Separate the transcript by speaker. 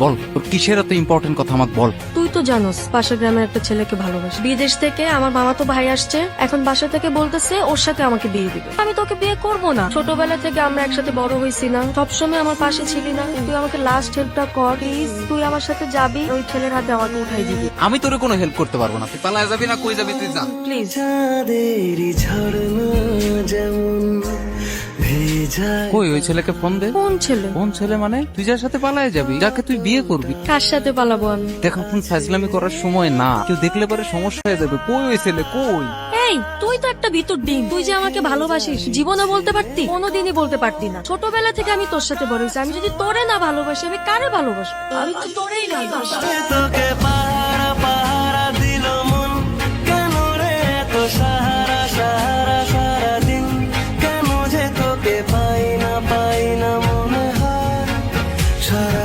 Speaker 1: বল তোর কিসের এত ইম্পর্টেন্ট কথা আমাকে বল।
Speaker 2: তুই তো জানোস পাশের গ্রামের একটা ছেলেকে ভালোবাসি। বিদেশ থেকে আমার মামা তো ভাই আসছে, এখন বাসা থেকে বলতেছে ওর সাথে আমাকে বিয়ে দিবে। আমি তোকে বিয়ে করব না, ছোটবেলা থেকে আমরা একসাথে বড় হয়েছি না, সবসময় আমার পাশে ছিলি না। তুই আমাকে লাস্ট হেল্পটা কর প্লিজ। তুই আমার সাথে যাবি, ওই ছেলের হাতে আমাকে উঠাই দিবি
Speaker 1: আমি তোর কোনো হেল্প করতে পারবো না, তুই পালায় যাবি না কই যাবি তুই যা।
Speaker 2: প্লিজ।
Speaker 1: কই ওই ছেলেকে ফোন দে।
Speaker 2: কোন ছেলে?
Speaker 1: কোন ছেলে মানে তুই যার সাথে পালায় যাবি, যাকে তুই বিয়ে করবি।
Speaker 2: কার সাথে পালাবো আমি?
Speaker 1: দেখ এখন ফাজলামি করার সময় না, কেউ দেখলে পরে সমস্যা হয়ে যাবে। কই ওই ছেলে কই?
Speaker 2: এই তুই তো একটা ভিতর ডিম, তুই যে আমাকে ভালোবাসিস জীবনে বলতে পারতি? কোনোদিনই বলতে পারতি না। ছোটবেলা থেকে আমি তোর সাথে বড় হয়েছি, আমি যদি তোরে না ভালোবাসি আমি কারে ভালোবাসবো? আমি তো তোরেই ভালোবাসি।
Speaker 3: তোকে পাহারা পাহারা দিল মন, কেন রে এত সাহারা সাহারা সারাদিন, কেন যে তোকে পাই না মনে হয় সারা